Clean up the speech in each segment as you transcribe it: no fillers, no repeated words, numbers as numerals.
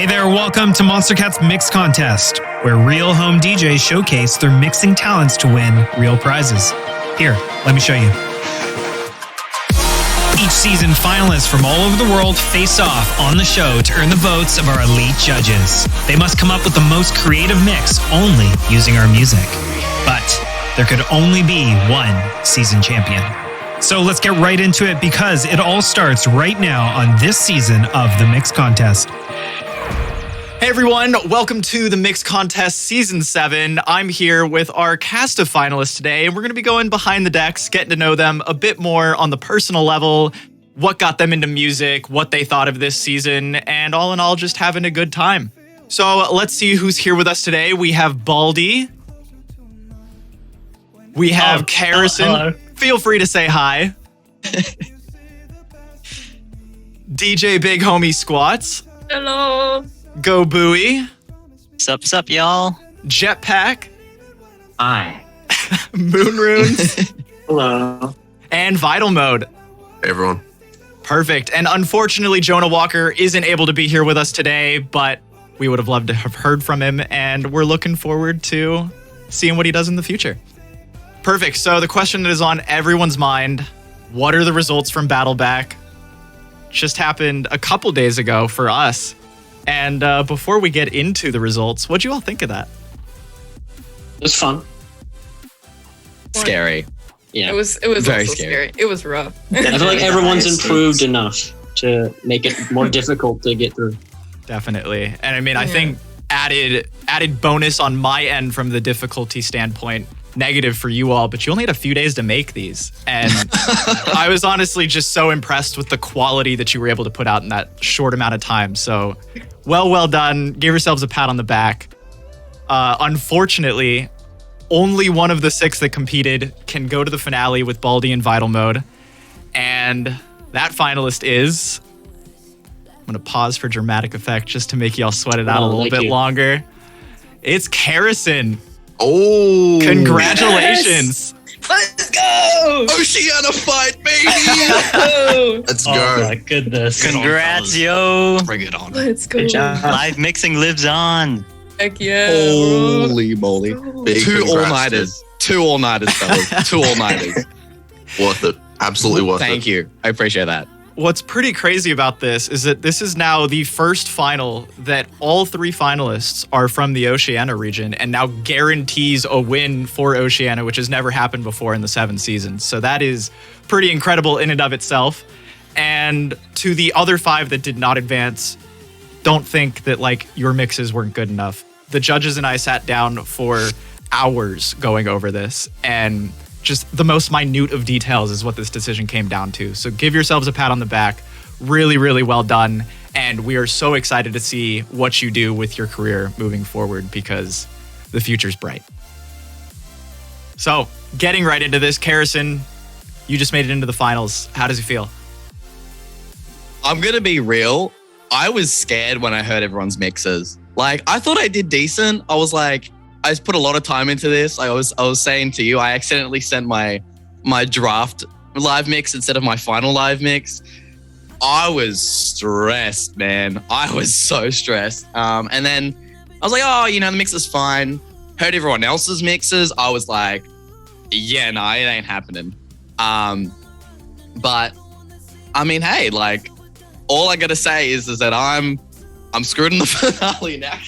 Hey there, welcome to Monster Cat's Mix Contest, where real home DJs showcase their mixing talents to win real prizes. Here, let me show you. Each season, finalists from all over the world face off on the show to earn the votes of our elite judges. They must come up with the most creative mix only using our music. But there could only be one season champion. So let's get right into it because it all starts right now on this season of the Mix Contest. Hey everyone, welcome to the Mix Contest Season 7. I'm here with our cast of finalists today, and we're going to be going behind the decks, getting to know them a bit more on the personal level, what got them into music, what they thought of this season, and all in all, just having a good time. So let's see who's here with us today. We have Baldy. We have Carrison. Hello. Feel free to say hi. DJ Big Homie Squats. Hello. Go Buoy. What's up, y'all? Jetpack. Hi. Moon Runes. Hello. And Vital Mode. Hey everyone. Perfect. And unfortunately, Jonah Walker isn't able to be here with us today, but we would have loved to have heard from him, and we're looking forward to seeing what he does in the future. Perfect. So the question that is on everyone's mind, what are the results from Battleback? Just happened a couple days ago for us. And before we get into the results, what'd you all think of that? It was fun. Scary. Yeah. It was Very also scary. It was rough. I feel like everyone's improved enough to make it more difficult to get through. Definitely. And I mean, I think added bonus on my end from the difficulty standpoint, negative for you all, but you only had a few days to make these. And I was honestly just so impressed with the quality that you were able to put out in that short amount of time. So well done. Give yourselves a pat on the back. Unfortunately, only one of the 6 that competed can go to the finale with Baldy and Vital Mode. And that finalist is... I'm going to pause for dramatic effect just to make y'all sweat it out a little bit longer. It's Carrison. Oh, Congratulations. Let's go. Oceana fight, baby! Let's go. Oh my goodness. Congrats, yo. Bring it on. Let's go. Good job. Live mixing lives on. Heck yeah. Holy moly. Big Two congrats, all-nighters. Two all-nighters, fellas. Two all-nighters. Worth it. Absolutely worth it. Thank you. I appreciate that. What's pretty crazy about this is that this is now the first final that all 3 finalists are from the Oceania region and now guarantees a win for Oceania, which has never happened before in the 7 seasons. So that is pretty incredible in and of itself. And to the other 5 that did not advance, don't think that like your mixes weren't good enough. The judges and I sat down for hours going over this, and just the most minute of details is what this decision came down to. So give yourselves a pat on the back. Really, really well done. And we are so excited to see what you do with your career moving forward because the future's bright. So getting right into this, Carrison, you just made it into the finals. How does it feel? I'm going to be real. I was scared when I heard everyone's mixes. Like, I thought I did decent. I was like, I just put a lot of time into this. Like I was saying to you, I accidentally sent my draft live mix instead of my final live mix. I was stressed, man. I was so stressed. And then I was like, oh, the mix is fine. Heard everyone else's mixes. I was like, yeah, no, it ain't happening. But I mean, hey, like all I gotta say is that I'm screwed in the finale now.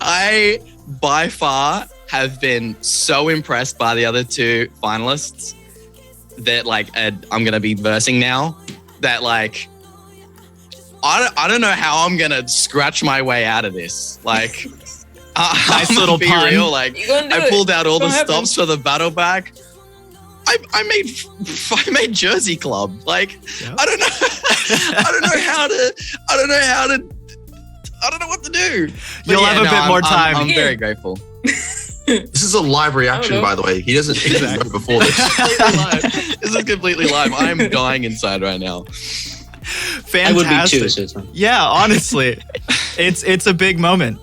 I by far have been so impressed by the other 2 finalists that like I'm gonna be versing now. That like I don't know how I'm gonna scratch my way out of this. Like Nice little pun. Real, like I pulled out all the stops for the battle back. I made Jersey Club. Like yep. I don't know what to do. But You'll have a bit more time. I'm very grateful. This is a live reaction, by the way. He doesn't know before this. This is completely live. I'm dying inside right now. Fantastic. I would be too. So it's fine. Yeah, honestly, it's a big moment.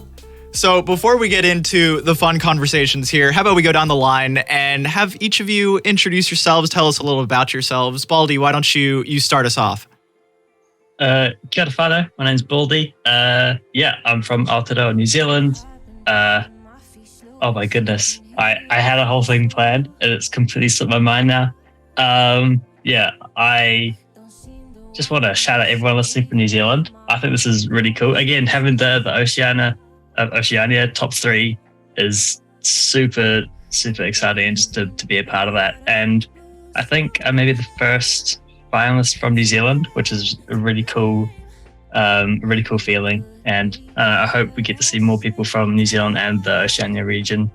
So before we get into the fun conversations here, how about we go down the line and have each of you introduce yourselves, tell us a little about yourselves. Baldy, why don't you start us off? Kia ora whānau. My name's Baldy. I'm from Aotearoa, New Zealand. Oh my goodness. I had a whole thing planned and it's completely slipped my mind now. I just want to shout out everyone listening from New Zealand. I think this is really cool. Again, having the Oceania top 3 is super, super exciting, and just to be a part of that. And I think I may be the first finalist from New Zealand, which is a really cool feeling. And I hope we get to see more people from New Zealand and the Oceania region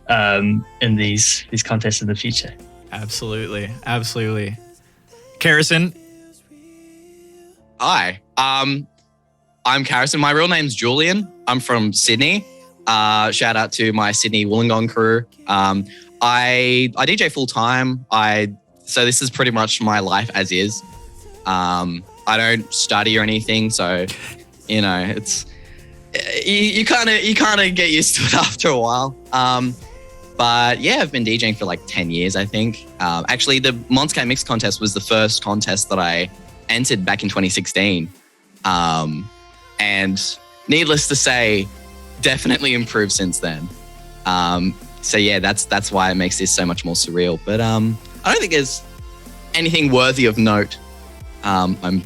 in these contests in the future. Absolutely. Carrison. Hi, I'm Carrison. My real name's Julian. I'm from Sydney. Shout out to my Sydney Wollongong crew. I DJ full time. So this is pretty much my life as is. I don't study or anything, so it's you kind of get used to it after a while. But yeah, I've been DJing for like 10 years, I think. Actually, the Monstercat Mix Contest was the first contest that I entered back in 2016. And needless to say, definitely improved since then. So yeah, that's why it makes this so much more surreal. But I don't think there's anything worthy of note. I'm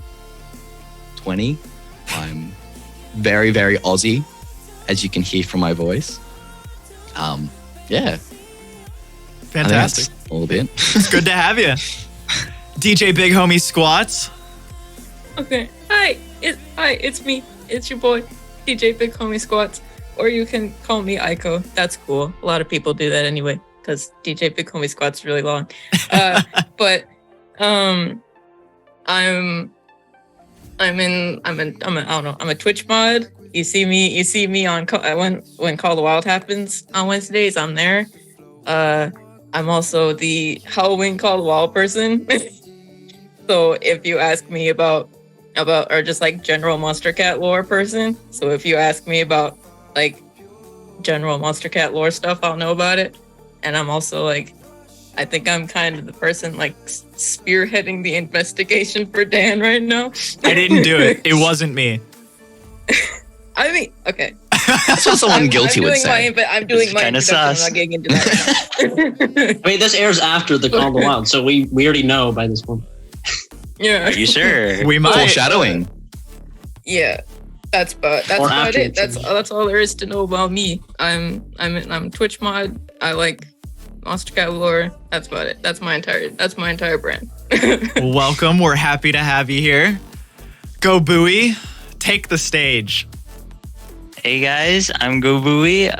20. I'm very, very Aussie, as you can hear from my voice. Yeah. Fantastic. A little bit. It's good to have you. DJ Big Homie Squats. Okay. Hi, it's me. It's your boy, DJ Big Homie Squats. Or you can call me Aiko. That's cool. A lot of people do that anyway, because DJ Big Homie Squats is really long. But I'm a Twitch mod. You see me on when Call the Wild happens on Wednesdays. I'm there. I'm also the Halloween Call the Wild person. So if you ask me about or just like general Monstercat lore person. So if you ask me about like general Monstercat lore stuff, I'll know about it. And I'm also like, I think I'm kind of the person like spearheading the investigation for Dan right now. I didn't do it. It wasn't me. I mean, okay. That's what someone guilty would say. I'm doing my introduction. sus. I'm not getting into that. Wait, this airs after the Call of the Wild, so we already know by this point. Yeah. Are you sure? We might. Foreshadowing. Yeah. That's about after it. That's all there is to know about me. I'm Twitch mod. I like Monstercat lore. That's about it. That's my entire brand. Welcome. We're happy to have you here. Go Bowie. Take the stage. Hey guys, I'm Go Bowie.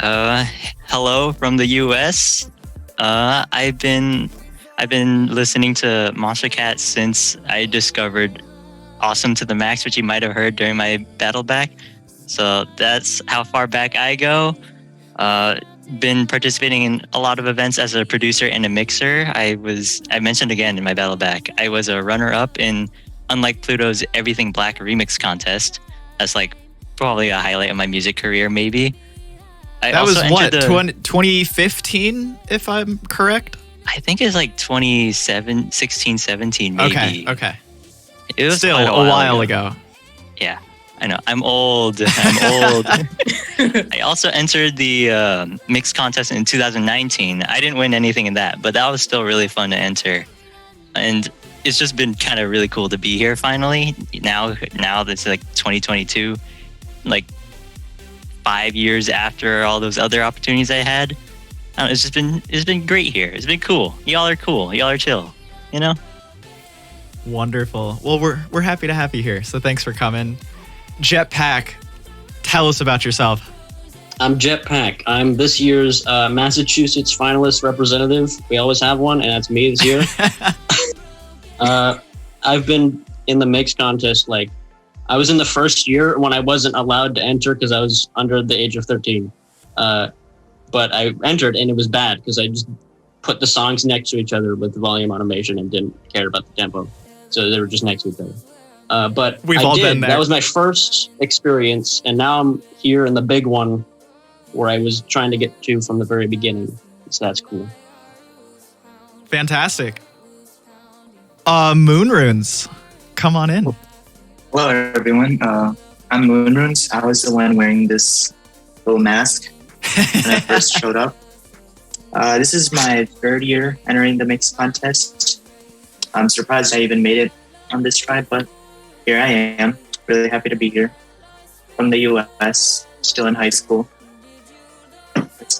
Hello from the US. I've been listening to Monstercat since I discovered Awesome to the Max, which you might have heard during my battle back. So that's how far back I go. Been participating in a lot of events as a producer and a mixer. I mentioned again in my battle back, I was a runner-up in Unlike Pluto's Everything Black remix contest. That's like probably a highlight of my music career, maybe. That was what, 2015, if I'm correct? I think it's like 2016, 17, maybe. Okay. It was still quite a while ago. Yeah, I know. I'm old. I also entered the mix contest in 2019. I didn't win anything in that, but that was still really fun to enter. And it's just been kind of really cool to be here finally. Now that's like 2022, like 5 years after all those other opportunities I had. I don't know, it's been great here. It's been cool. Y'all are cool. Y'all are chill. You know? Wonderful. Well, we're happy to have you here. So thanks for coming. Jetpack, tell us about yourself. I'm Jetpack. I'm this year's Massachusetts finalist representative. We always have one, and that's me this year. I've been in the mix contest. Like, I was in the first year when I wasn't allowed to enter because I was under the age of 13. But I entered, and it was bad because I just put the songs next to each other with the volume automation and didn't care about the tempo. So they were just next to each other. But We've all been there. That was my first experience, and now I'm here in the big one where I was trying to get to from the very beginning. So that's cool. Fantastic. Moon Runes, come on in. Hello, everyone. I'm Moonrunes. I was the one wearing this little mask when I first showed up. This is my third year entering the mixed contest. I'm surprised I even made it on this try, but here I am. Really happy to be here. From the US, still in high school.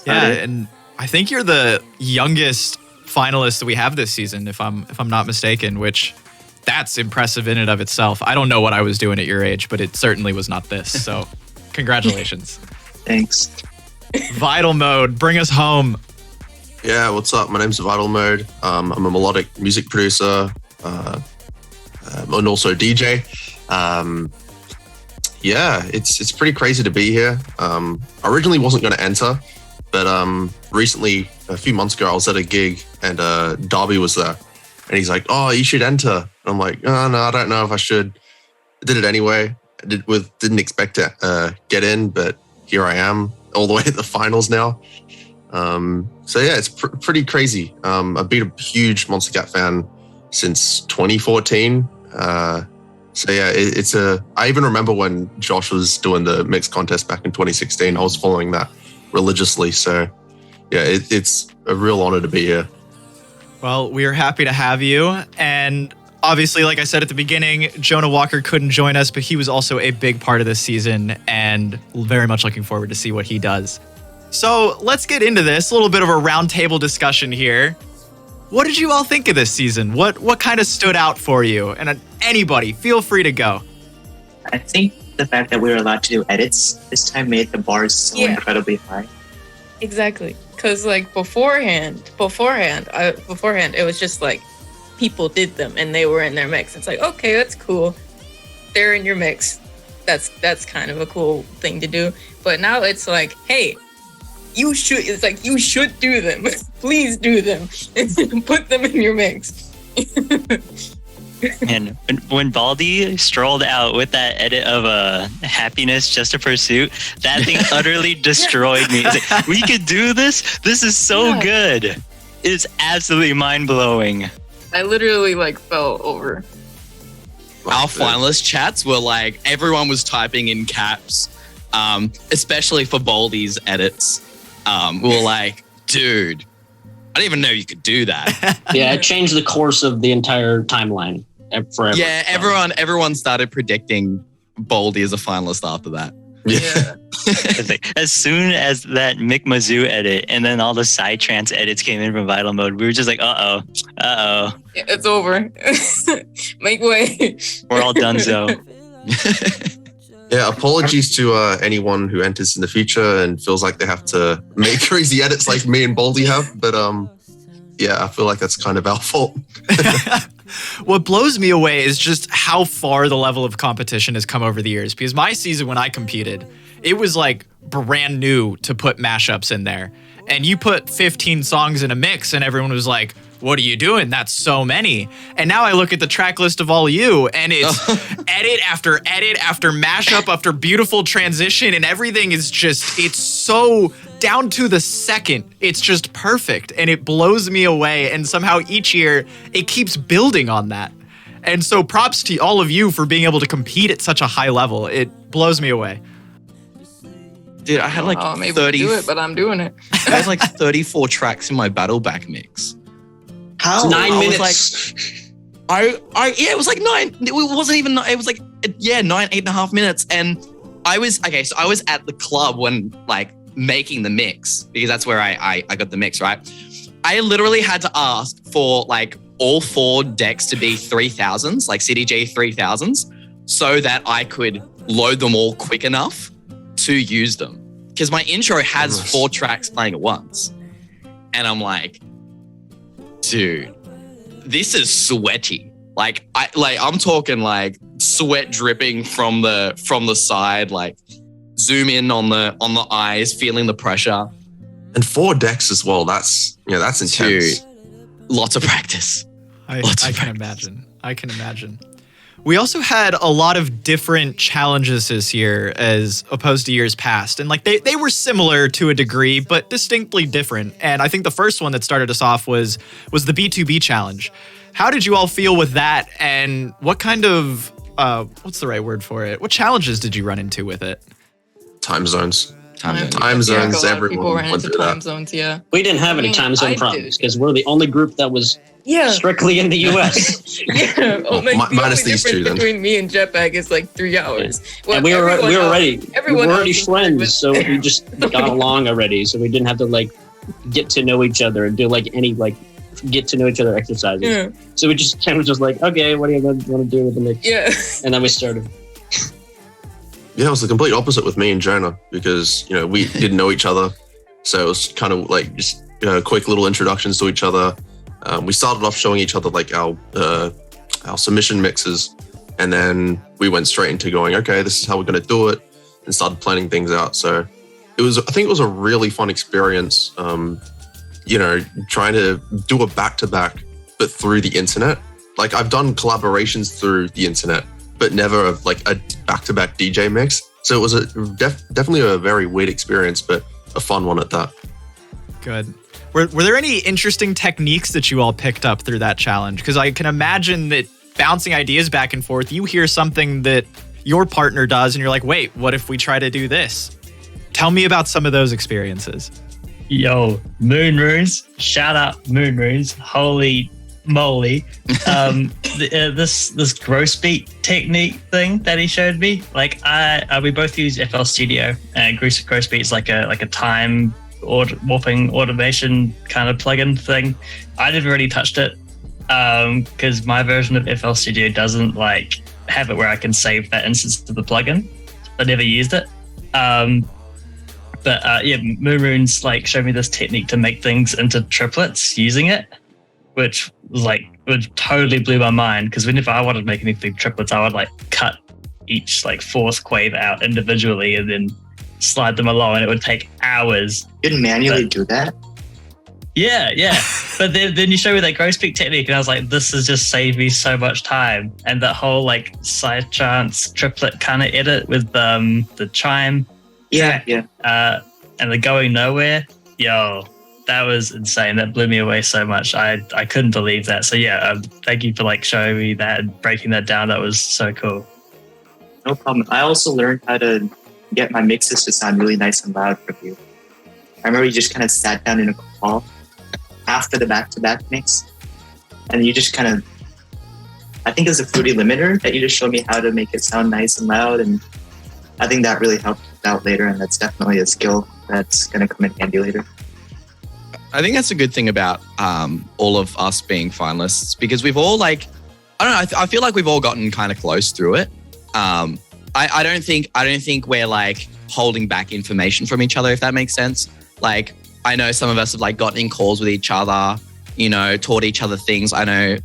Yeah, and I think you're the youngest finalist that we have this season, if I'm not mistaken, which that's impressive in and of itself. I don't know what I was doing at your age, but it certainly was not this. So congratulations. Thanks. Vital Mode, bring us home. Yeah, what's up? My name's Vital Mode. I'm a melodic music producer and also DJ. Yeah, it's pretty crazy to be here. I originally wasn't going to enter, but recently, a few months ago, I was at a gig and Darby was there. And he's like, "Oh, you should enter." And I'm like, "Oh, no, I don't know if I should." I did it anyway. I didn't expect to get in, but here I am, all the way at the finals now. So yeah, it's pretty crazy. I've been a huge Monster Cat fan since 2014. So yeah, I even remember when Josh was doing the mixed contest back in 2016. I was following that religiously. So yeah, it's a real honor to be here. Well, we are happy to have you. And obviously, like I said at the beginning, Jonah Walker couldn't join us, but he was also a big part of this season and very much looking forward to see what he does. So let's get into this. A little bit of a roundtable discussion here. What did you all think of this season? What kind of stood out for you? And anybody, feel free to go. I think the fact that we were allowed to do edits this time made the bars so incredibly high. Exactly. Because like beforehand, it was just like people did them and they were in their mix. It's like, okay, that's cool. They're in your mix. That's kind of a cool thing to do. But now it's like, hey, you should do them. Please do them. Put them in your mix. And when Baldy strolled out with that edit of Happiness Just a Pursuit, that thing utterly destroyed me. It's like, we could do this? This is so good. It's absolutely mind-blowing. I literally like fell over. Our finalist chats were like, everyone was typing in caps, especially for Baldy's edits. We were like, dude, I didn't even know you could do that. Yeah, it changed the course of the entire timeline forever. Yeah, everyone started predicting Baldy as a finalist after that. Yeah. As soon as that Mick Mizzou edit and then all the Psytrance edits came in from Vital Mode, we were just like, uh-oh. Yeah, it's over. Make way. We're all donezo. Yeah, apologies to anyone who enters in the future and feels like they have to make crazy edits like me and Baldy have. But yeah, I feel like that's kind of our fault. What blows me away is just how far the level of competition has come over the years. Because my season when I competed, it was like brand new to put mashups in there. And you put 15 songs in a mix and everyone was like, what are you doing? That's so many. And now I look at the track list of all you and it's edit after mashup after beautiful transition and everything is just, it's so down to the second. It's just perfect and it blows me away. And somehow each year it keeps building on that. And so props to all of you for being able to compete at such a high level. It blows me away. Dude, I had like I'm able 30. to do it, but I'm doing it. I had like 34 tracks in my battle back mix. How? 9 minutes. It was like 9. It wasn't even. It was like 8.5 minutes. And I was at the club when like making the mix because that's where I got the mix, right? I literally had to ask for like all 4 decks to be 3000s, like CDJ 3000s, so that I could load them all quick enough to use them. Because my intro has 4 tracks playing at once. And I'm like, dude, this is sweaty. I'm talking like sweat dripping from the side, like zoom in on the eyes, feeling the pressure. And 4 decks as well. That's intense. Dude, lots of practice. I can imagine. We also had a lot of different challenges this year as opposed to years past. And like they were similar to a degree, but distinctly different. And I think the first one that started us off was the B2B challenge. How did you all feel with that? And what kind of what's the right word for it? What challenges did you run into with it? Time zones. Time Time zones. Yeah, a lot of people Everyone ran went into through time that. zones. Yeah. We didn't have any I mean, time zone I problems did. because we're the only group that was Yeah. strictly in the US. Yeah. Well, Like, the minus only these two, difference then. between me and Jetpack is like 3 hours. Well, And we were everyone else- already everyone else was friends, with- so we just got along already. So we didn't have to like get to know each other and do like any like get to know each other exercises. Yeah. So we just kind of just like, okay, what do you want to do with the mix? Yeah. And then we started. Yeah, it was the complete opposite with me and Jonah because, you know, we didn't know each other. So it was kind of like just quick little introductions to each other. We started off showing each other like our submission mixes. And then we went straight into going, okay, this is how we're going to do it, and started planning things out. So I think it was a really fun experience, you know, trying to do a back-to-back, but through the internet. Like I've done collaborations through the internet, but never like a back-to-back DJ mix. So it was definitely a very weird experience, but a fun one at that. Good. Were there any interesting techniques that you all picked up through that challenge? Because I can imagine that bouncing ideas back and forth, you hear something that your partner does and you're like, wait, what if we try to do this? Tell me about some of those experiences. Yo, moon runes. Shout out moon runes. Holy moly. This gross beat technique thing that he showed me. Like we both use FL Studio, and gross beat is like a time warping automation kind of plugin thing. I never really touched it because my version of FL Studio doesn't like have it where I can save that instance of the plugin. I never used it. But yeah, Moon Runes like showed me this technique to make things into triplets using it, which was like it totally blew my mind. Because whenever I wanted to make anything triplets, I would like cut each like fourth quave out individually and then slide them along, and it would take hours. You can manually do that. Yeah. But then you show me that gross peak technique, and I was like, this has just saved me so much time. And that whole like side chance triplet kind of edit with the chime. Yeah. And the going nowhere, yo, that was insane. That blew me away so much. I couldn't believe that. So yeah, thank you for like showing me that and breaking that down. That was so cool. No problem. I also learned how to get my mixes to sound really nice and loud for you. I remember you just kind of sat down in a call after the back-to-back mix, and you just kind of, I think it was a Fruity limiter that you just showed me how to make it sound nice and loud, and I think that really helped out later, and that's definitely a skill that's going to come in handy later. I think that's a good thing about all of us being finalists, because we've all like, I don't know, I feel like we've all gotten kind of close through it. I don't think we're like holding back information from each other, if that makes sense. Like, I know some of us have like gotten in calls with each other, you know, taught each other things. I know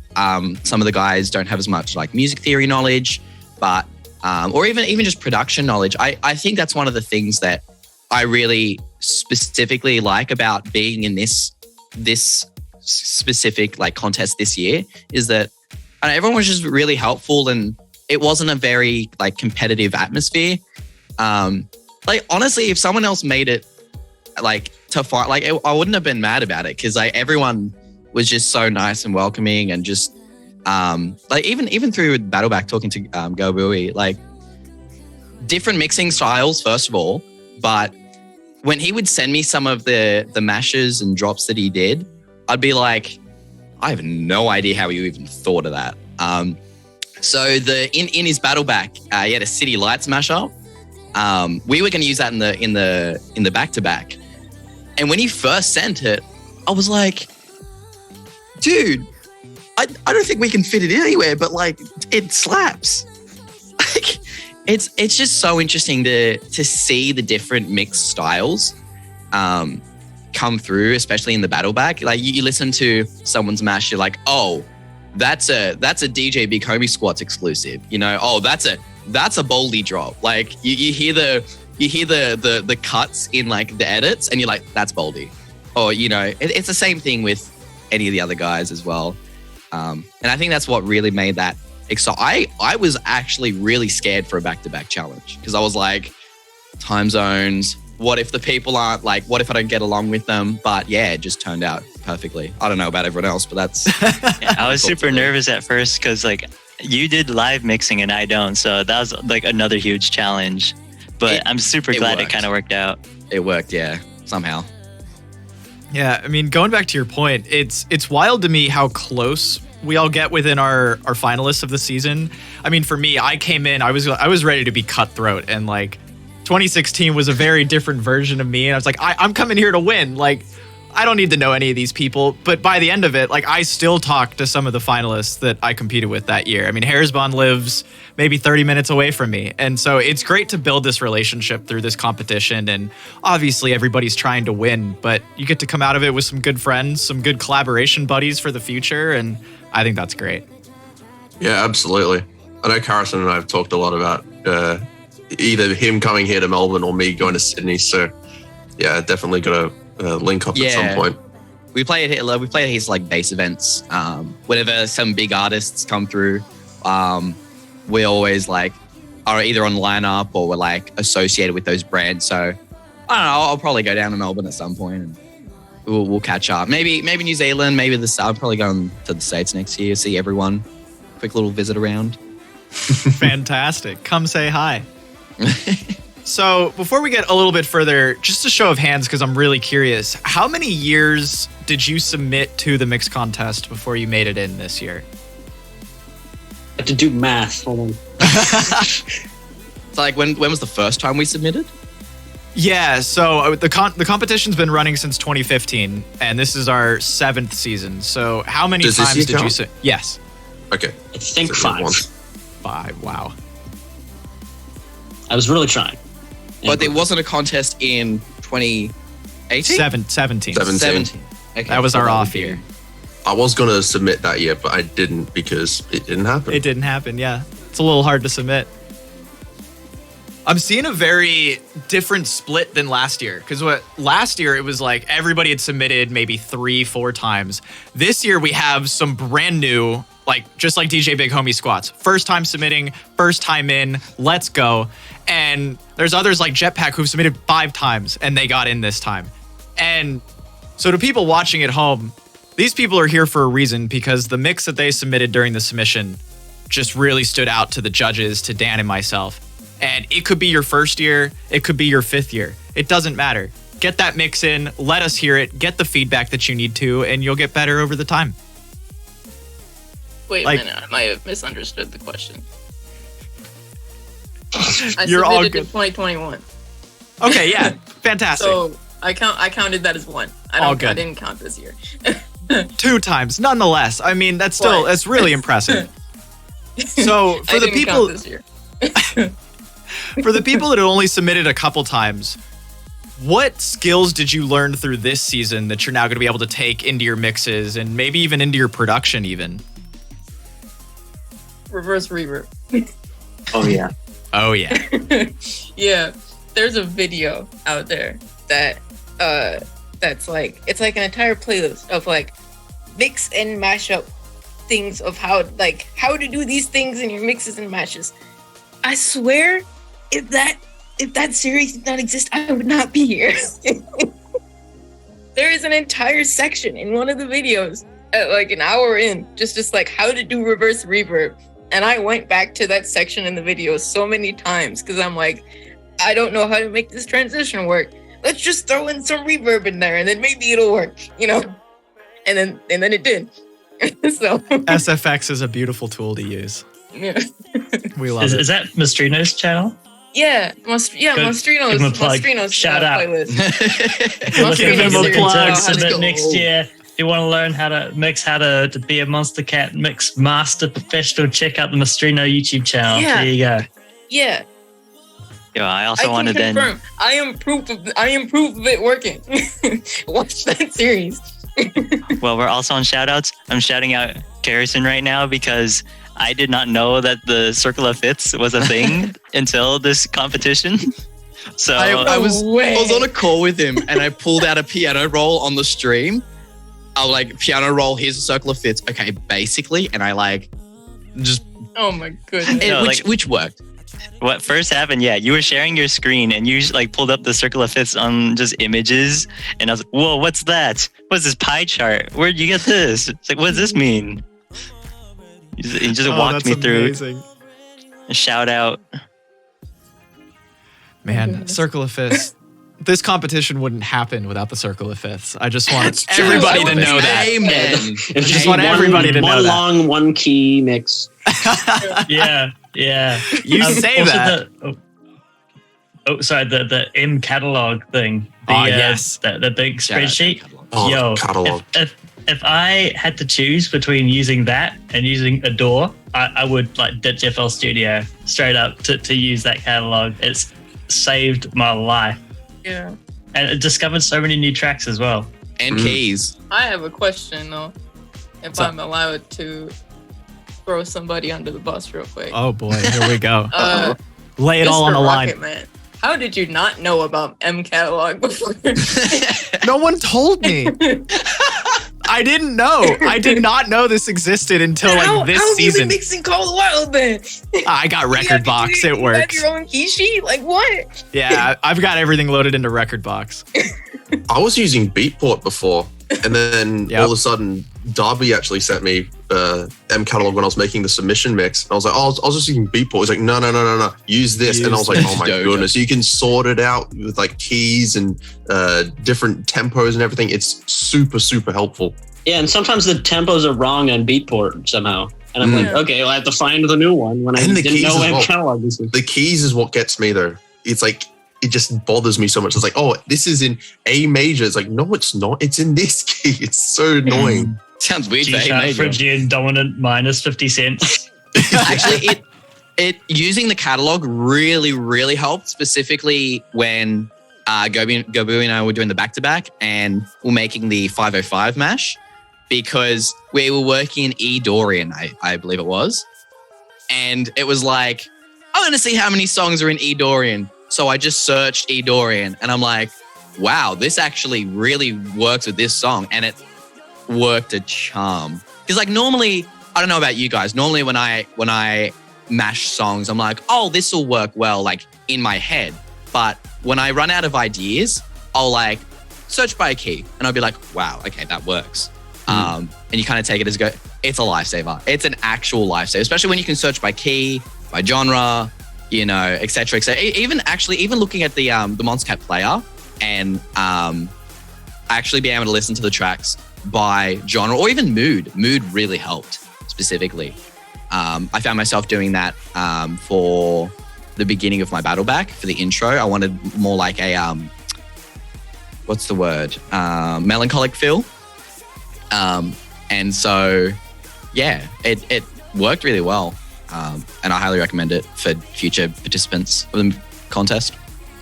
some of the guys don't have as much like music theory knowledge, but or even just production knowledge. I think that's one of the things that I really specifically like about being in this specific like contest this year is that everyone was just really helpful, and it wasn't a very like competitive atmosphere. Like honestly, if someone else made it like to fight, like I wouldn't have been mad about it, because like everyone was just so nice and welcoming, and just like even through Battleback talking to Go Bowie, like different mixing styles first of all, but when he would send me some of the mashes and drops that he did, I'd be like, I have no idea how you even thought of that. So in his Battleback, he had a City Lights mashup. We were going to use that in the back-to-back, and when he first sent it, I was like, dude, I don't think we can fit it anywhere, but like it slaps. Like it's just so interesting to see the different mixed styles come through, especially in the Battleback. Like you listen to someone's mash, you're like, oh, that's a DJ Big Homie Squats exclusive. You know, oh, that's a Boldy drop. Like you hear the cuts in like the edits, and you're like, that's Boldy. Or you know, it's the same thing with any of the other guys as well. And I think that's what really made that exciting. I was actually really scared for a back-to-back challenge, because I was like, time zones. What if the people aren't like? What if I don't get along with them? But yeah, it just turned out perfectly. I don't know about everyone else, but that's. Yeah, I was super nervous at first because like you did live mixing and I don't, so that was like another huge challenge. But I'm super glad it kind of worked out. It worked, yeah, somehow. Yeah, I mean, going back to your point, it's wild to me how close we all get within our finalists of the season. I mean, for me, I came in, I was ready to be cutthroat, and like 2016 was a very different version of me, and I was like, I'm coming here to win. Like, I don't need to know any of these people. But by the end of it, like, I still talk to some of the finalists that I competed with that year. I mean, Harrisbon lives maybe 30 minutes away from me. And so it's great to build this relationship through this competition. And obviously everybody's trying to win, but you get to come out of it with some good friends, some good collaboration buddies for the future. And I think that's great. Yeah, absolutely. I know Carson and I have talked a lot about either him coming here to Melbourne or me going to Sydney. So yeah, definitely got to link up at some point. We play at his like base events. Whenever some big artists come through, we always like are either on lineup or we're like associated with those brands. So I don't know. I'll probably go down to Melbourne at some point and we'll catch up. Maybe New Zealand. Maybe I'm probably going to the States next year. See everyone. Quick little visit around. Fantastic. Come say hi. So before we get a little bit further, just a show of hands, because I'm really curious, how many years did you submit to the mix contest before you made it in this year? I had to do math. Hold on. It's like when was the first time we submitted? Yeah, so the competition's been running since 2015, and this is our 7th season. So how many times did you submit? Yes. Okay. I think 5. 5, wow. I was really trying. But there wasn't a contest in 2018? 17. 17. Okay. That was our off year. I was going to submit that year, but I didn't because it didn't happen. It didn't happen, yeah. It's a little hard to submit. I'm seeing a very different split than last year. Because last year, it was like everybody had submitted maybe 3-4 times. This year, we have some brand new, like just like DJ Big Homie squats. First time submitting, first time in, let's go. And there's others like Jetpack who've submitted 5 times and they got in this time. And so to people watching at home, these people are here for a reason because the mix that they submitted during the submission just really stood out to the judges, to Dan and myself. And it could be your first year, it could be your 5th year. It doesn't matter. Get that mix in, let us hear it, get the feedback that you need to, and you'll get better over the time. Wait a minute, I might have misunderstood the question. I You're all submitted good. in 2021. Okay, yeah, fantastic. So I counted that as 1. I didn't count this year. 2 times, nonetheless. I mean, that's really impressive. So for the people this year. for the people that had only submitted a couple times, what skills did you learn through this season that you're now going to be able to take into your mixes and maybe even into your production even? Reverse reverb. Oh yeah. Oh yeah. Yeah, there's a video out there that that's like, it's like an entire playlist of like mix and mashup things of how to do these things in your mixes and mashes. I swear, if that series did not exist, I would not be here. There is an entire section in one of the videos at like an hour in, just like how to do reverse reverb. And I went back to that section in the video so many times because I'm like, I don't know how to make this transition work. Let's just throw in some reverb in there and then maybe it'll work, you know? And then it did. So SFX is a beautiful tool to use. Yeah. We love it. Is that Mastrino's channel? Yeah, Mastrino's shout out. Playlist. Give him a Mastrino's plug. series. Submit next year. If you want to learn how to mix, how to be a Monster Cat mix master professional, check out the Mastrino YouTube channel. Yeah. There you go. Yeah. Yo, I also want to then. I am proof of it working. Watch that series. Well, we're also on shoutouts. I'm shouting out Garrison right now because I did not know that the Circle of Fifths was a thing until this competition. So I was on a call with him and I pulled out a piano roll on the stream. I was like, piano roll, here's a Circle of Fifths. Okay, basically. And I like just... Oh my goodness. which worked. What first happened? Yeah, you were sharing your screen and you like pulled up the circle of fifths on just images, and I was like, "Whoa, what's that? What's this pie chart? Where'd you get this?" It's like, "What does this mean?" He just walked me through. Shout out, man! Circle of fifths. This competition wouldn't happen without the circle of fifths. I just want everybody to know that. Amen. I just want everybody to know one that. long, one key mix. Yeah. You say also that. Sorry, the M catalog thing. Yes. The big Shout out to spreadsheet. catalog. Oh, Yo, catalog. if I had to choose between using that and using Adore, I would like ditch FL Studio straight up to use that catalog. It's saved my life. Yeah. And it discovered so many new tracks as well. And keys. I have a question though. If So- I'm allowed to throw somebody under the bus real quick. Oh boy, here we go. Lay it Mr. all on the line. Rocket Man, how did you not know about M Catalog before? No one told me. I didn't know. I did not know this existed until like this how season. How mixing Call the Wild then? I got Record Box. It You works. have your own key sheet? Like what? Yeah, I've got everything loaded into Record Box. I was using Beatport before, and then Yep. all of a sudden, Darby actually sent me M catalog when I was making the submission mix. And I was like, oh, I was just using Beatport. He's like, no, use this. And I was like, Use oh my Doja. goodness, you can sort it out with like keys and different tempos and everything. It's super, super helpful. Yeah, and sometimes the tempos are wrong on Beatport somehow. And I'm like, Yeah. okay, well, I have to find the new one when I And the didn't keys know as M well. catalog was. The keys is what gets me though. It's like, it just bothers me so much. It's like, oh, this is in A major. It's like, no, it's not. It's in this key. It's so annoying. Sounds weird G for A sharp major. Phrygian dominant minus 50 cents. Actually, it using the catalog really helped, specifically when Gobi and I were doing the back-to-back and we're making the 505 mash, because we were working in E Dorian, I believe it was. And it was like, I want to see how many songs are in E Dorian. So I just searched E Dorian and I'm like, wow, this actually really works with this song. And it worked a charm. Because like normally, I don't know about you guys, normally when I mash songs, I'm like, oh, this will work well, like in my head. But when I run out of ideas, I'll like search by a key and I'll be like, wow, okay, that works. And you kind of take it as it's a lifesaver. It's an actual lifesaver, especially when you can search by key, by genre, you know, et cetera, et cetera. Even looking at the Monstercat player and actually being able to listen to the tracks by genre or even mood. Mood really helped specifically. I found myself doing that for the beginning of my battle back for the intro. I wanted more like a what's the word? Melancholic feel. And so yeah, it worked really well. And I highly recommend it for future participants of the contest.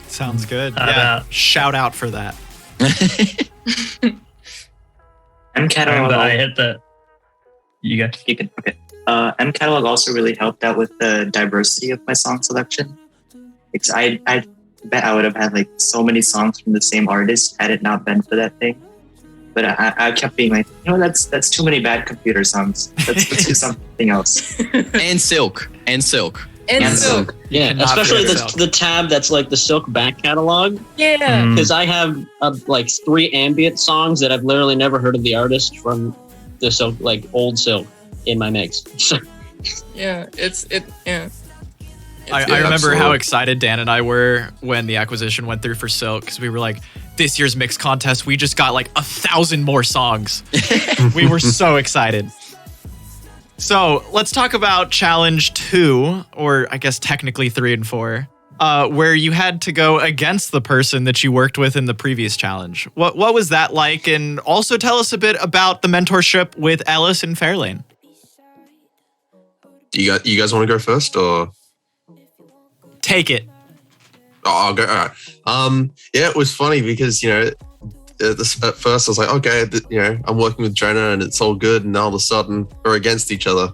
Sounds good. Shout Yeah, out. shout out for that. M catalog. I hit the. You go. You can, okay. M catalog also really helped out with the diversity of my song selection. Because I bet I would have had like so many songs from the same artist had it not been for that thing. But I kept being like, that's too many bad computer songs. Let's do something else. And Silk. And Silk. Yeah, cannot especially forget Silk. the tab that's like the Silk back catalog. Yeah. Mm. Because I have like 3 ambient songs that I've literally never heard of the artist from the Silk, like old Silk, in my mix. Yeah. Yeah. I remember absolutely. how excited Dan and I were when the acquisition went through for Silk, because we were like, this year's mix contest, we just got like 1,000 more songs. We were so excited. So let's talk about challenge 2, or I guess technically 3 and 4, where you had to go against the person that you worked with in the previous challenge. What was that like? And also tell us a bit about the mentorship with Ellis and Fairlane. You guys want to go first or? Take it. Oh, I'll go. All right. Yeah, it was funny because, at first I was like, okay, I'm working with Jonah and it's all good. And now all of a sudden we're against each other.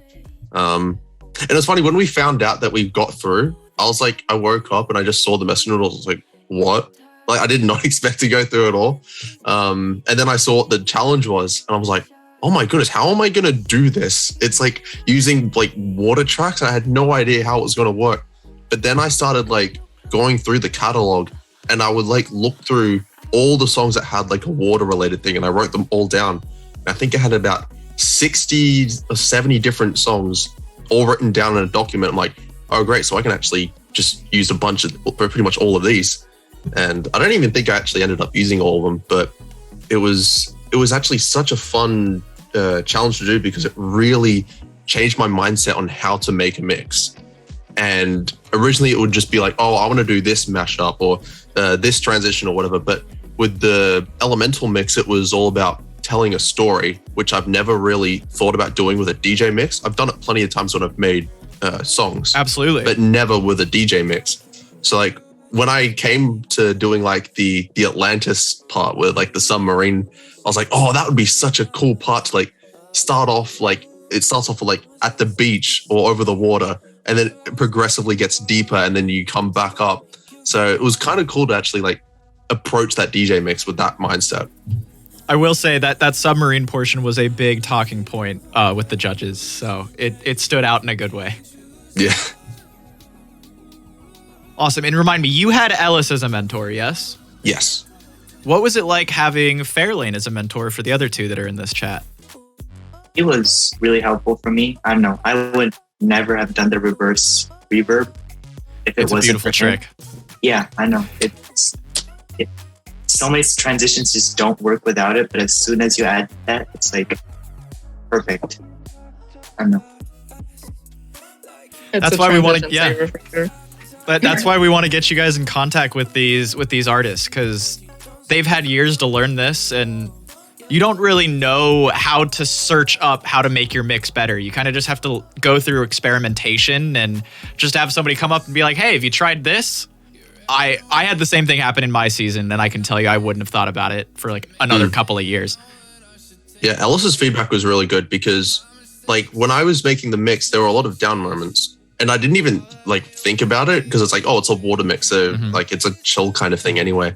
And it was funny when we found out that we got through, I was like, I woke up and I just saw the message noodles. I was like, what? Like, I did not expect to go through it all. And then I saw what the challenge was and I was like, oh my goodness, how am I going to do this? It's like using like water tracks. I had no idea how it was going to work. But then I started like going through the catalog, and I would like look through all the songs that had like a water related thing, and I wrote them all down. And I think I had about 60 or 70 different songs all written down in a document. I'm like, oh great, so I can actually just use a bunch of pretty much all of these. And I don't even think I actually ended up using all of them, but it was actually such a fun challenge to do, because it really changed my mindset on how to make a mix. And originally it would just be like, oh, I want to do this mashup or this transition or whatever. But with the Elemental mix, it was all about telling a story, which I've never really thought about doing with a DJ mix. I've done it plenty of times when I've made songs. Absolutely. But never with a DJ mix. So like when I came to doing like the Atlantis part with like the submarine, I was like, oh, that would be such a cool part to like start off like, it starts off like at the beach or over the water, and then it progressively gets deeper, and then you come back up. So it was kind of cool to actually like approach that DJ mix with that mindset. I will say that submarine portion was a big talking point with the judges, so it stood out in a good way. Yeah. Awesome. And remind me, you had Ellis as a mentor, yes? Yes. What was it like having Fairlane as a mentor for the other two that are in this chat? It was really helpful for me. I don't know. I would never have done the reverse reverb if it It's a wasn't beautiful for him. trick. Yeah, I know. So many transitions just don't work without it, but as soon as you add that, it's like perfect. I don't know. That's why we want to, that's why we want to get you guys in contact with these artists, because they've had years to learn this, and you don't really know how to search up how to make your mix better. You kind of just have to go through experimentation and just have somebody come up and be like, hey, have you tried this? I had the same thing happen in my season, and I can tell you I wouldn't have thought about it for like another couple of years. Yeah, Ellis's feedback was really good, because like when I was making the mix, there were a lot of down moments, and I didn't even like think about it, because it's like, oh, it's a water mix, so like it's a chill kind of thing anyway.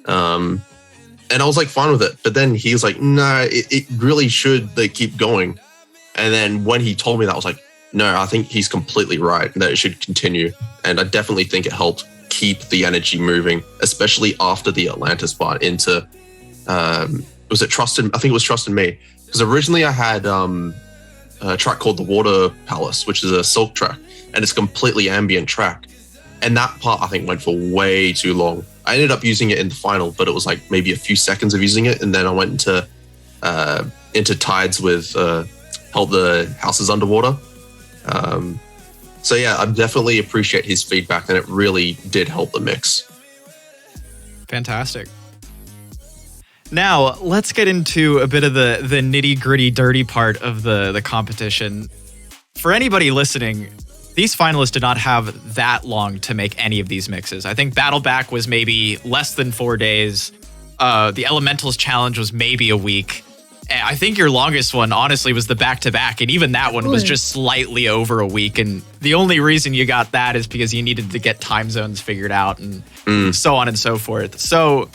And I was like fine with it, but then he was like, no, it really should like keep going. And then when he told me that, I was like, no, I think he's completely right, that it should continue. And I definitely think it helped keep the energy moving, especially after the Atlantis part into was it Trust in, I think it was Trust in Me, because originally I had a track called The Water Palace, which is a Silk track, and it's a completely ambient track, and that part I think went for way too long. I ended up using it in the final, but it was like maybe a few seconds of using it, and then I went into Tides with Help the Houses Underwater. So yeah, I definitely appreciate his feedback, and it really did help the mix. Fantastic. Now, let's get into a bit of the nitty-gritty, dirty part of the competition. For anybody listening, these finalists did not have that long to make any of these mixes. I think Battleback was maybe less than 4 days. The Elementals Challenge was maybe a week. And I think your longest one, honestly, was the back-to-back, and even that one was just slightly over a week. And the only reason you got that is because you needed to get time zones figured out and so on and so forth. So,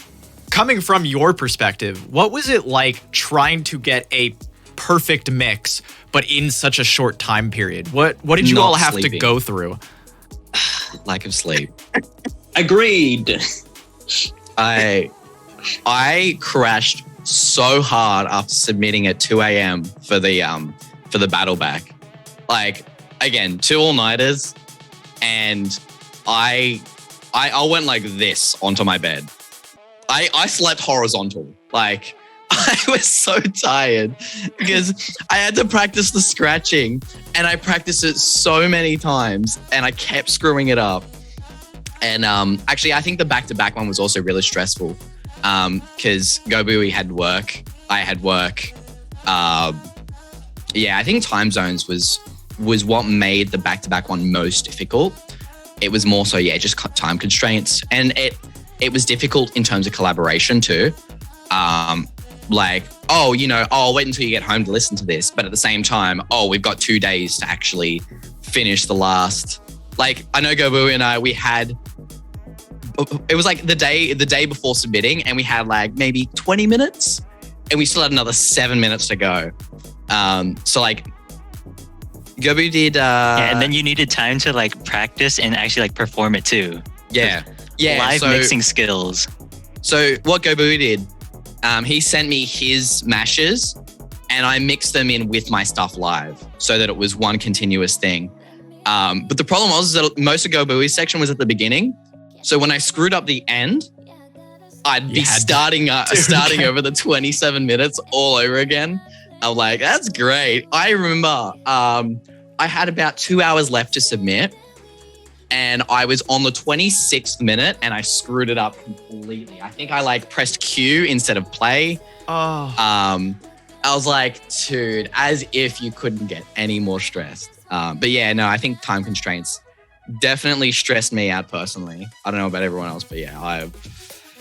coming from your perspective, what was it like trying to get a perfect mix, but in such a short time period? What did you all have to go through? Lack of sleep. Agreed. I crashed so hard after submitting at 2 a.m. for the battle back. Like, again, 2 all-nighters, and I went like this onto my bed. I slept horizontal. Like, I was so tired because I had to practice the scratching, and I practiced it so many times, and I kept screwing it up. And actually, I think the back-to-back one was also really stressful because Gobui had work, I had work. Yeah, I think time zones was what made the back-to-back one most difficult. It was more so, yeah, just time constraints, and it was difficult in terms of collaboration too. Like, oh, you know, I'll wait until you get home to listen to this. But at the same time, oh, we've got 2 days to actually finish the last. Like, I know Gobu and I, we had, it was like the day before submitting, and we had like maybe 20 minutes, and we still had another 7 minutes to go. So like, Gobu did. Yeah, and then you needed time to like practice and actually like perform it too. Yeah. Live mixing skills. So what Gobu did, he sent me his mashes and I mixed them in with my stuff live so that it was one continuous thing. But the problem was that most of Gobui's section was at the beginning. So when I screwed up the end, I'd be starting over the 27 minutes all over again. I'm like, that's great. I remember I had about 2 hours left to submit and I was on the 26th minute and I screwed it up completely. I think I like pressed Q instead of play. Oh. I was like, dude, as if you couldn't get any more stressed. But yeah, no, I think time constraints definitely stressed me out personally. I don't know about everyone else, but yeah,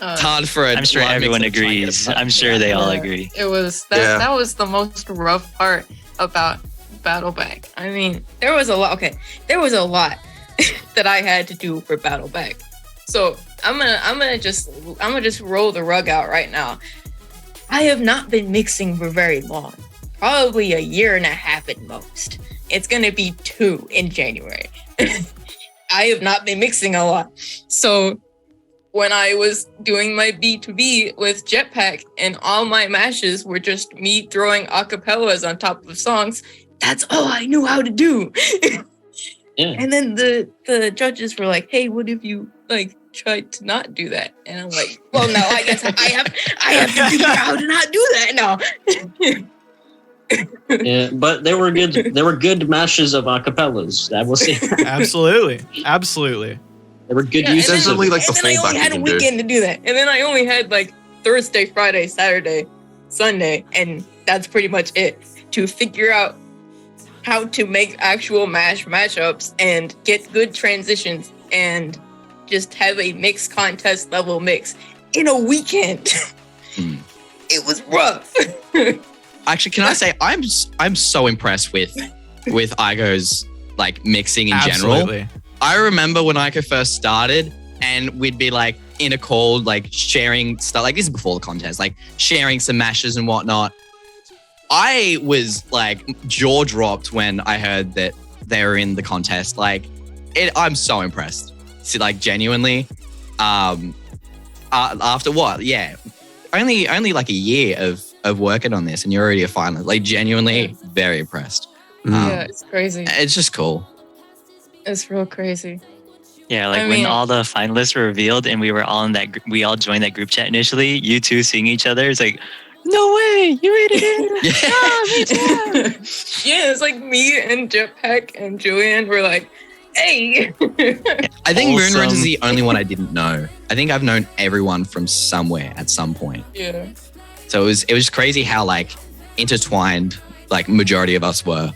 it's hard for a I'm sure everyone agrees. I'm sure they all agree. It was that was the most rough part about Battle Back. I mean, there was a lot. Okay, there was a lot that I had to do for Battle Back. So I'm gonna just roll the rug out right now. I have not been mixing for very long. Probably a year and a half at most. It's gonna be 2 in January. I have not been mixing a lot. So when I was doing my B2B with Jetpack and all my mashes were just me throwing acapellas on top of songs, that's all I knew how to do. Yeah. And then the judges were like, hey, what if you like tried to not do that? And I'm like, well, no, I guess I have to figure out how to not do that now. Yeah, but there were good mashes of acapellas. I will say. Absolutely. They were good It's uses. definitely like the and then I fallback only you had a can do. weekend to do that. And then I only had like Thursday, Friday, Saturday, Sunday, and that's pretty much it to figure out how to make actual mashups and get good transitions and just have a mix contest level mix in a weekend. It was rough. Actually, can I say I'm so impressed with Igo's like mixing in Absolutely. general. I remember when Ico first started and we'd be like in a call, like sharing stuff. Like this is before the contest, like sharing some mashes and whatnot. I was like jaw dropped when I heard that they were in the contest. Like, I'm so impressed. So, like genuinely, after what? Yeah, only like a year of working on this, and you're already a finalist. Like genuinely, very impressed. Yeah, it's crazy. It's just cool. It's real crazy. Yeah, like when all the finalists were revealed and we were all in that, we all joined that group chat initially. You two seeing each other, it's like, no way, you made it in. Yeah, it's like me and Jetpack and Julian were like, hey. I think Awesome. Moonrise is the only one I didn't know. I think I've known everyone from somewhere at some point. Yeah. So it was crazy how like intertwined like majority of us were.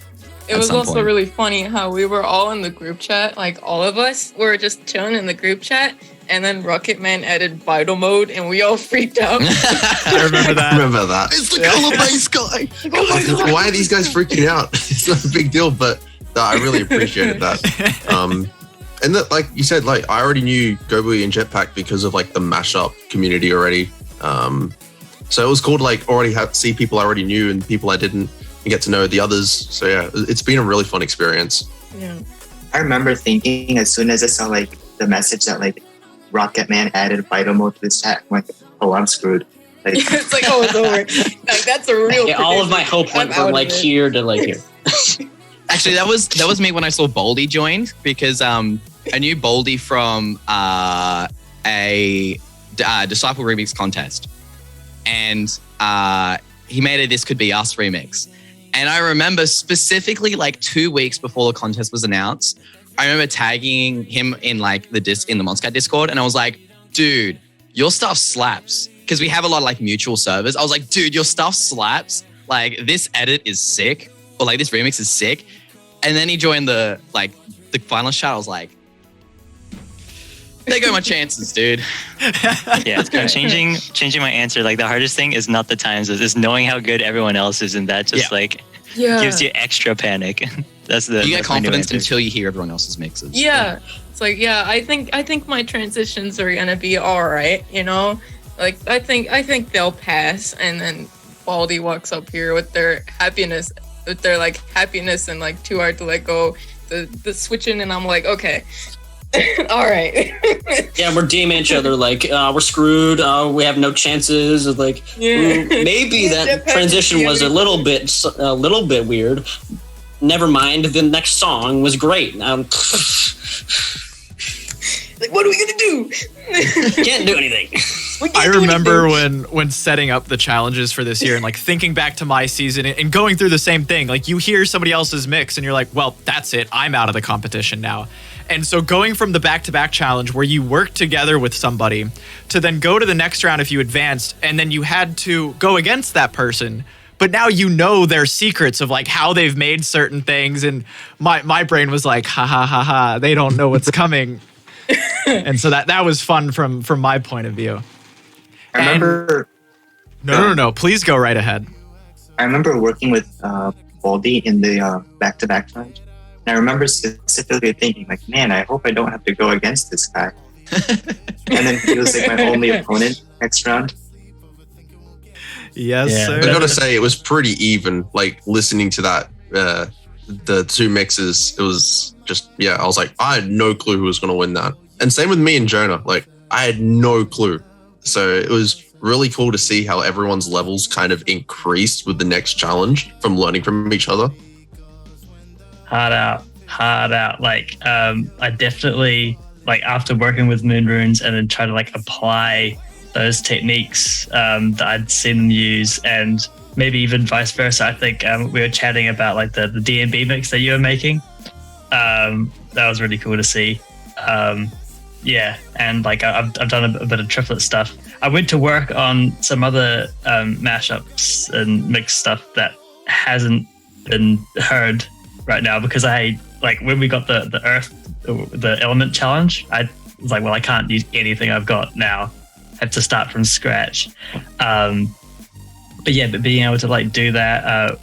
It was also really funny how we were all in the group chat, like all of us were just chilling in the group chat, and then Rocket Man added vital mode, and we all freaked out. I remember that. It's the color-based guy. Why are these guys freaking out? It's not a big deal, but I really appreciated that. And that, like you said, like I already knew Gobu and Jetpack because of like the mashup community already. So it was cool to like already see people I already knew and people I didn't, and get to know the others. So yeah, it's been a really fun experience. Yeah. I remember thinking as soon as I saw like the message that like Rocket Man added vital mode to this chat, I'm like, oh, I'm screwed. Like, It's like, oh, it's over. Like that's a real. Yeah, all of my hope went I'm from out like of it. here to like here. Actually, that was me when I saw Baldy joined, because I knew Baldy from a Disciple Remix contest, and he made a This Could Be Us remix. And I remember specifically like 2 weeks before the contest was announced, I remember tagging him in like in the Monscat Discord, and I was like, dude, your stuff slaps. Because we have a lot of like mutual servers. I was like, dude, your stuff slaps. Like this edit is sick, or like this remix is sick. And then he joined the finalist chat. I was like, there go my chances, dude. Yeah, I'm changing my answer. Like the hardest thing is not the times, it's knowing how good everyone else is, and that just gives you extra panic. That's You get that's my new confidence answer. until you hear everyone else's mixes. Yeah. It's like, yeah, I think my transitions are gonna be all right, you know? Like I think they'll pass, and then Baldy walks up here with their happiness if they're like happiness and like too hard to let go, the switching, and I'm like, okay. All right. Yeah, we're DMing each other like we're screwed. We have no chances. Like maybe that transition was a little bit weird. Never mind. The next song was great. Like, what are we gonna do? Can't do anything. I remember when setting up the challenges for this year and like thinking back to my season and going through the same thing. Like you hear somebody else's mix and you're like, well, that's it. I'm out of the competition now. And so going from the back-to-back challenge where you work together with somebody to then go to the next round if you advanced, and then you had to go against that person, but now you know their secrets of like how they've made certain things, and my brain was like, ha ha ha ha, they don't know what's coming. And so that was fun from my point of view. I remember. No. Please go right ahead. I remember working with Baldy in the back-to-back challenge. And I remember specifically thinking, like, man, I hope I don't have to go against this guy. And then he was like my only opponent next round. Yes, sir. I gotta say, it was pretty even. Like listening to that, the two mixes, it was just I was like, I had no clue who was gonna win that. And same with me and Jonah. Like I had no clue. So it was really cool to see how everyone's levels kind of increased with the next challenge from learning from each other. Hard out. Like, I definitely, like, after working with Moon Runes and then try to, like, apply those techniques that I'd seen them use, and maybe even vice versa. I think we were chatting about, like, the D&B mix that you were making. That was really cool to see. And, like, I've done a bit of triplet stuff. I went to work on some other mashups and mix stuff that hasn't been heard right now, because I, like, when we got the element challenge, I was like, well, I can't use anything I've got now. I have to start from scratch. But being able to like do that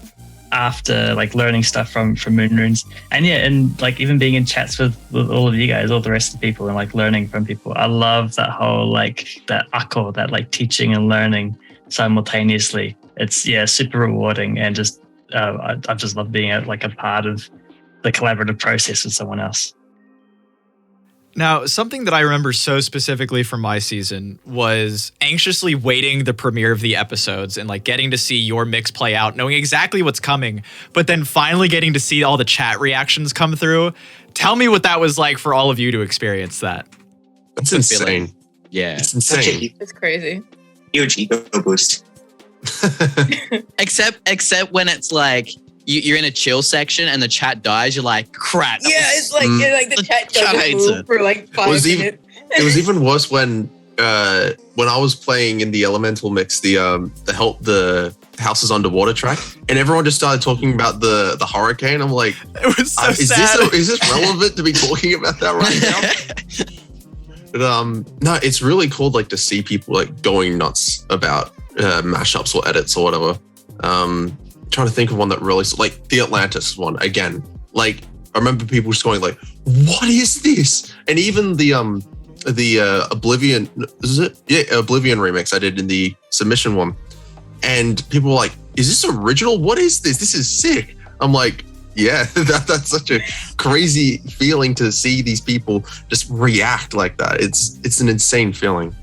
after like learning stuff from Moon Runes, and like even being in chats with all of you guys, all the rest of the people, and like learning from people. I love that whole like that ako, that like teaching and learning simultaneously. It's super rewarding, and just I just love being a part of the collaborative process with someone else. Now, something that I remember so specifically from my season was anxiously waiting the premiere of the episodes and like getting to see your mix play out, knowing exactly what's coming, but then finally getting to see all the chat reactions come through. Tell me what that was like for all of you to experience that. That's insane. Yeah. It's insane. It's crazy. Huge ego boost. Except when it's like you're in a chill section and the chat dies, you're like, crap. It's like the chat doesn't move for like 5 minutes. It was even worse when I was playing in the elemental mix, the houses underwater track, and everyone just started talking about the hurricane. I'm like, it was so sad. Is this relevant to be talking about that right now? But no, it's really cool like to see people like going nuts about mashups or edits or whatever. Trying to think of one that really, like the Atlantis one again. Like I remember people just going like, "What is this?" And even the Oblivion, is it? Yeah, Oblivion remix I did in the submission one, and people were like, "Is this original? What is this? This is sick." I'm like, yeah, that's such a crazy feeling to see these people just react like that. It's an insane feeling.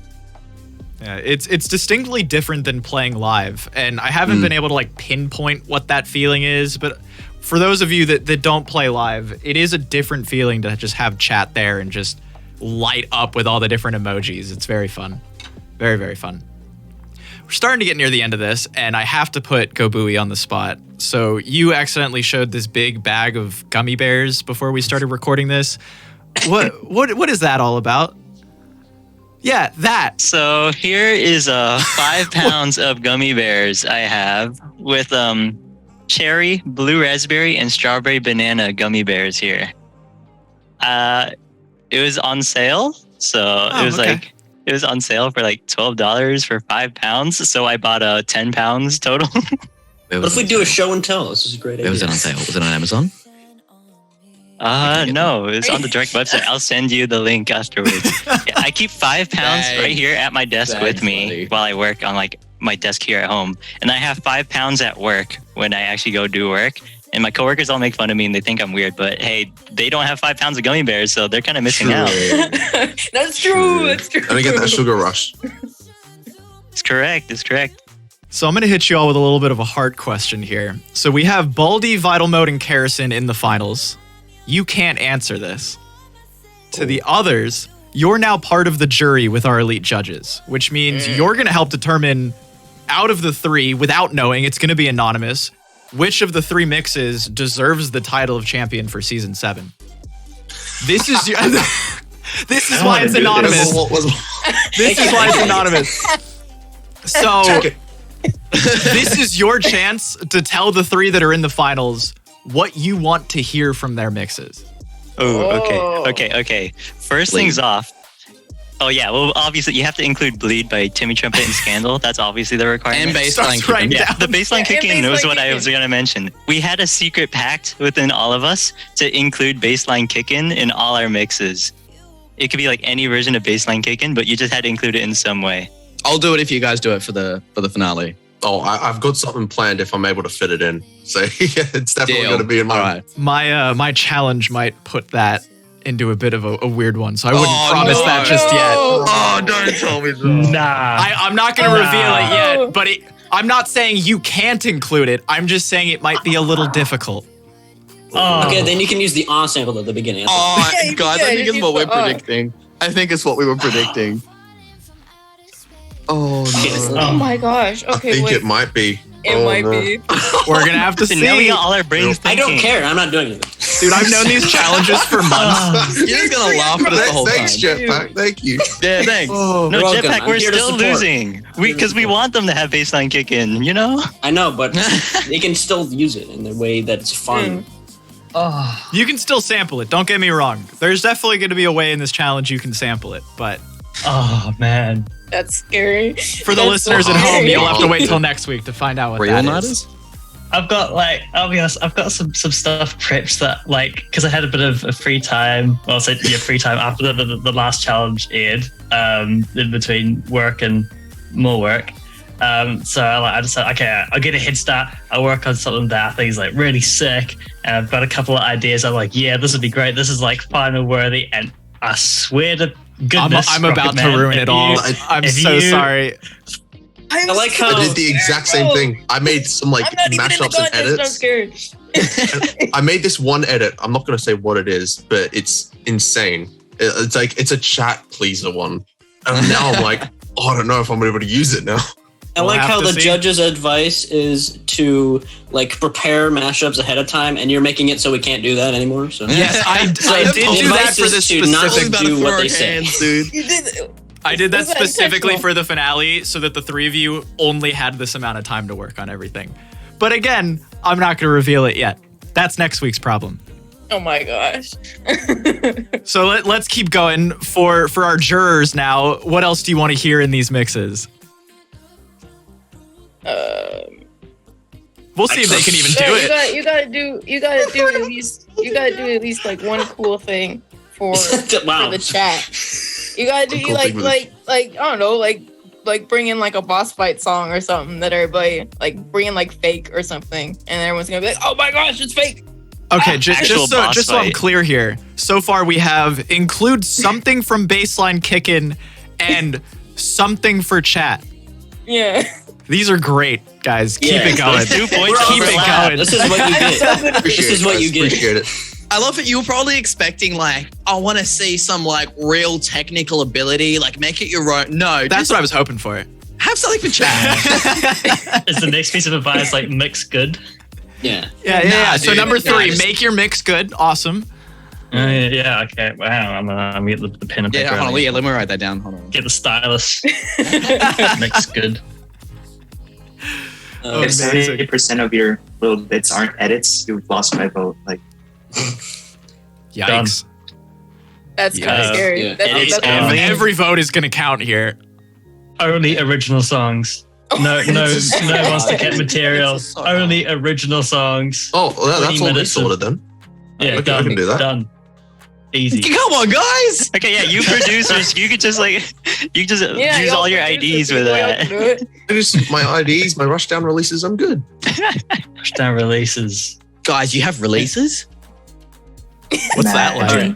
Yeah, it's distinctly different than playing live, and I haven't been able to like pinpoint what that feeling is, but for those of you that don't play live, it is a different feeling to just have chat there and just light up with all the different emojis. It's very fun. Very, very fun. We're starting to get near the end of this, and I have to put Gobui on the spot. So you accidentally showed this big bag of gummy bears before we started recording this. What is that all about? Yeah, that. So here is 5 pounds of gummy bears I have with cherry, blue raspberry, and strawberry banana gummy bears here. It was on sale, so it was on sale for like $12 for 5 pounds. So I bought 10 pounds total. What if we do a show and tell? This is a great idea. Where was it on sale? Was it on Amazon? No, it's on the direct website. I'll send you the link afterwards. Yeah, I keep 5 pounds right here at my desk with me while I work on like my desk here at home, and I have 5 pounds at work when I actually go do work. And my coworkers all make fun of me and they think I'm weird, but hey, they don't have 5 pounds of gummy bears, so they're kind of missing out. That's true. That's true. Let me get that sugar rush. It's correct. It's correct. So I'm going to hit you all with a little bit of a hard question here. So we have Baldy, Vital Mode, and Kerrison in the finals. You can't answer this. To the others, you're now part of the jury with our elite judges, which means you're going to help determine out of the 3, without knowing, it's going to be anonymous, which of the 3 mixes deserves the title of champion for season 7. This is this is why it's anonymous. This is why it's anonymous. So this is your chance to tell the 3 that are in the finals what you want to hear from their mixes. Oh, okay. First things off. Oh yeah, well obviously you have to include Bleed by Timmy Trumpet and Scandal. That's obviously the requirement. And baseline right kicking. Yeah, the baseline kicking knows what I kicking. was going to mention. We had a secret pact within all of us to include baseline kicking in all our mixes. It could be like any version of baseline kicking, but you just had to include it in some way. I'll do it if you guys do it for the finale. Oh, I've got something planned if I'm able to fit it in. So yeah, it's definitely Deal. going to be in my. All right. My challenge might put that into a bit of a weird one, so I wouldn't Oh, promise no. that just yet. Oh, don't tell me that. Nah. I'm not going to reveal it No. yet, but I'm not saying you can't include it. I'm just saying it might be a little difficult. Oh. Okay, then you can use the sample at the beginning. Oh, Yeah, guys, yeah, I think you it's what we're can put on. predicting. I think it's what we were predicting. Oh, no. Oh my gosh. I Okay, think wait. it might be. It Oh, might no. be. We're going to have to So now we see. got all our brains I thinking. don't care. I'm not doing it. Dude, I've known these challenges for months. You're just going to laugh at us the whole time. Thanks, Jetpack. Thank you. Yeah, thanks. Oh, No, You're welcome. Jetpack, I'm we're here to still support. losing. Because we want them to have baseline kick in, you know? I know, but they can still use it in the way that's fun. Oh. you can still sample it. Don't get me wrong. There's definitely going to be a way in this challenge you can sample it, but Oh, man. That's scary. for the That's so listeners at home, scary. you'll have to wait till next week to find out what Real that nighters? is. I've got I'll be honest, I've got some stuff prepped that because I had a bit of a free time. Well, I'll say free time after the last challenge aired, in between work and more work. So I decided, okay, I'll get a head start. I'll work on something that I think is like really sick, and I've got a couple of ideas. I'm like, yeah, this would be great. This is like final worthy, and I swear to goodness, I'm about to Rocketman, ruin if it all. you- I'm if so you- sorry. I like how I did the exact same thing. I made some like I'm not even in the mashups and contest. I'm edits. scared. I made this one edit. I'm not going to say what it is, but it's insane. It's like, it's a chat pleaser one. And now I'm like, oh, I don't know if I'm able to use it now. I We'll like have how to the see. judge's advice is to like prepare mashups ahead of time, and you're making it so we can't do that anymore. So Yes, I did the do that advice for is this to not specific. do what they say. Hands, dude. You did. I did that Was that specifically intentional? for the finale so that the 3 of you only had this amount of time to work on everything. But again, I'm not going to reveal it yet. That's next week's problem. Oh my gosh. So let's keep going. For our jurors now, what else do you want to hear in these mixes? We'll see if they can even do it. You gotta do at least like one cool thing for Wow. the chat. You gotta do Cool thing with like I don't know, like bring in like a boss fight song or something that everybody like bring in like fake or something, and everyone's gonna be like, oh my gosh, it's fake. Okay, Actual boss just so I'm fight. clear here. So far, we have include something from baseline kickin' and something for chat. Yeah. These are great, guys. Keep Yeah. it going. 2 points. Keep it going. This is what you get. Appreciate This is it, what guys. you get. Appreciate it. I love it. You were probably expecting like, I want to see some like real technical ability, like make it your own. No, That's just what I was hoping for. have something for chat. Is the next piece of advice like mix good? Yeah. Yeah. So dude. number 3, just- make your mix good. Awesome. Yeah. Okay. Wow. I'm get the pen and paper. Yeah, hold out. on. Yeah, let me write that down. Hold on. Get the stylus. Mix good. Oh, If amazing. 70% of your little bits aren't edits, you've lost my vote. Like, Yikes. That's kind Yeah. of scary. Yeah. That's Every vote is going to count here. Only original songs. No wants to get material. It's so Only original songs. Oh, well, that's 20 all minutes of- sorted then. Yeah, Okay, I done. can do that. Done. Easy. Come on, guys. Okay, yeah, you producers, you could just use all your IDs with that. Just my IDs, my rushdown releases, I'm good. Rushdown releases. Guys, you have releases? What's that like? Alright.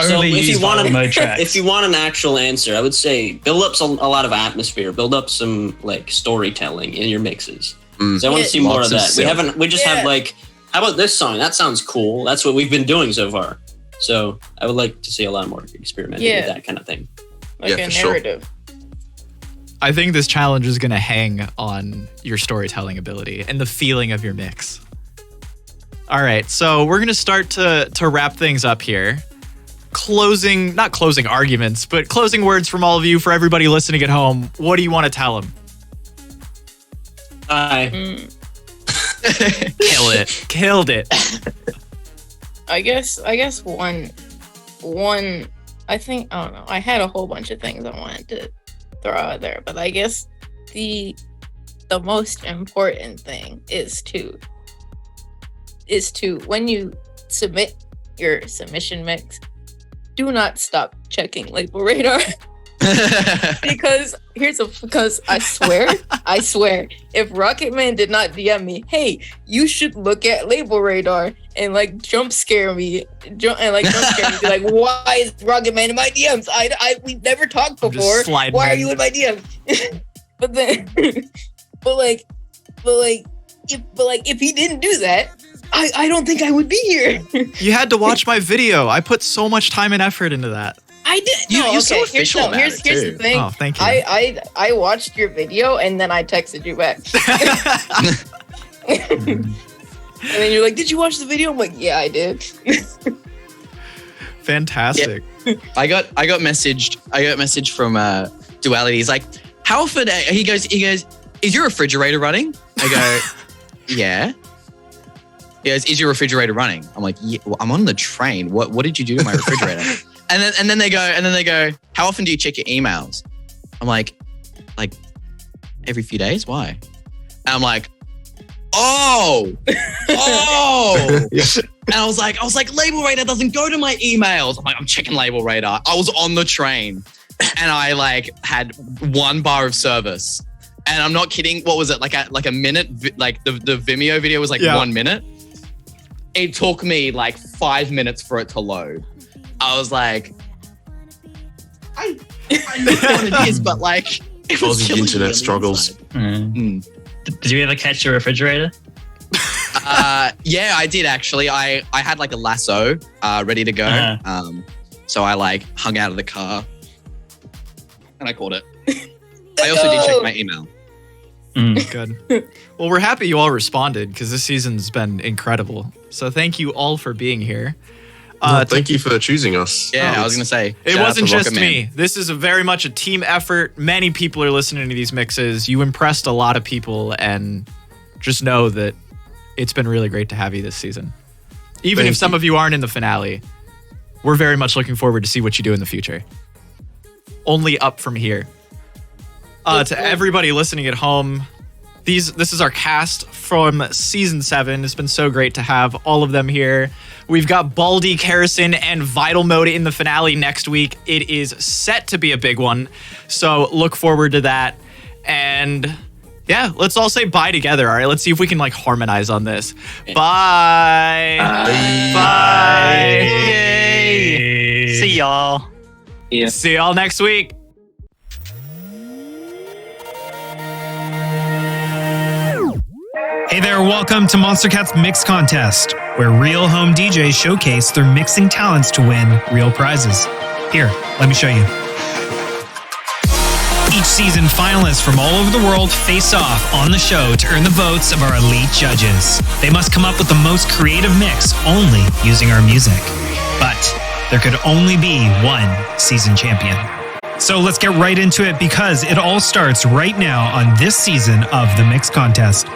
So Only if you use want vinyl an- mode tracks. If you want an actual answer, I would say build up a lot of atmosphere, build up some like storytelling in your mixes. So I want to see more of Lots that. of We just have like, how about this song? That sounds cool. That's what we've been doing so far. So I would like to see a lot more experimenting with that kind of thing. Like Yeah, a for sure. narrative. I think this challenge is going to hang on your storytelling ability and the feeling of your mix. All right, so we're going to start to wrap things up here. Not closing arguments, but closing words from all of you for everybody listening at home. What do you want to tell them? Bye. Kill it. Killed it. I guess one I don't know. I had a whole bunch of things I wanted to throw out there, but I guess the most important thing is to when you submit your submission mix, do not stop checking label radar. because I swear, if Rocketman did not DM me, hey, you should look at label radar and like jump scare me, be like, why is Rocketman in my DMs? We've never talked I'm just before. sliding Why are in. you in my DMs? but if he didn't do that, I don't think I would be here. You had to watch my video. I put so much time and effort into that. I did. You're so official about Here's it, the too. thing. Oh, thank you. I watched your video and then I texted you back. And then you're like, "Did you watch the video?" I'm like, "Yeah, I did." Fantastic. I got messaged from Duality. He's like, how often? He goes, is your refrigerator running? I go, yeah. He goes, is your refrigerator running? I'm like, yeah, well, I'm on the train. What did you do to my refrigerator? and then they go, how often do you check your emails? I'm like every few days. Why? And I'm like, oh. Yeah. And I was like, Label Radar doesn't go to my emails. I'm like, I'm checking Label Radar. I was on the train and I like had 1 bar of service. And I'm not kidding. What was it? Like a minute? Like the Vimeo video was like 1 minute. It took me like 5 minutes for it to load. I was like, I know what it is, but like, it was Aussie killing me internet on the struggles. inside. Did you ever catch your refrigerator? Yeah, I did actually. I had like a lasso ready to go. Uh-huh. So I like hung out of the car and I caught it. I also did check my email. Good. Well, we're happy you all responded because this season's been incredible. So thank you all for being here. Thank you for choosing us. Yeah, Oh, I was going to say. It shout out wasn't to just Rocket me. Man. This is very much a team effort. Many people are listening to these mixes. You impressed a lot of people, and just know that it's been really great to have you this season. Even Thank if some you. of you aren't in the finale, we're very much looking forward to see what you do in the future. Only up from here. To everybody listening at home, this is our cast from season 7. It's been so great to have all of them here. We've got Baldy, Kerosene, and Vital Mode in the finale next week. It is set to be a big one, so look forward to that. And yeah, let's all say bye together, all right? Let's see if we can like harmonize on this. Bye. Bye. Yay. See y'all. Yeah. See y'all next week. Hey there, welcome to Monster Cat's Mix Contest, where real home DJs showcase their mixing talents to win real prizes. Here, let me show you. Each season, finalists from all over the world face off on the show to earn the votes of our elite judges. They must come up with the most creative mix only using our music. But there could only be one season champion. So let's get right into it because it all starts right now on this season of the Mix Contest.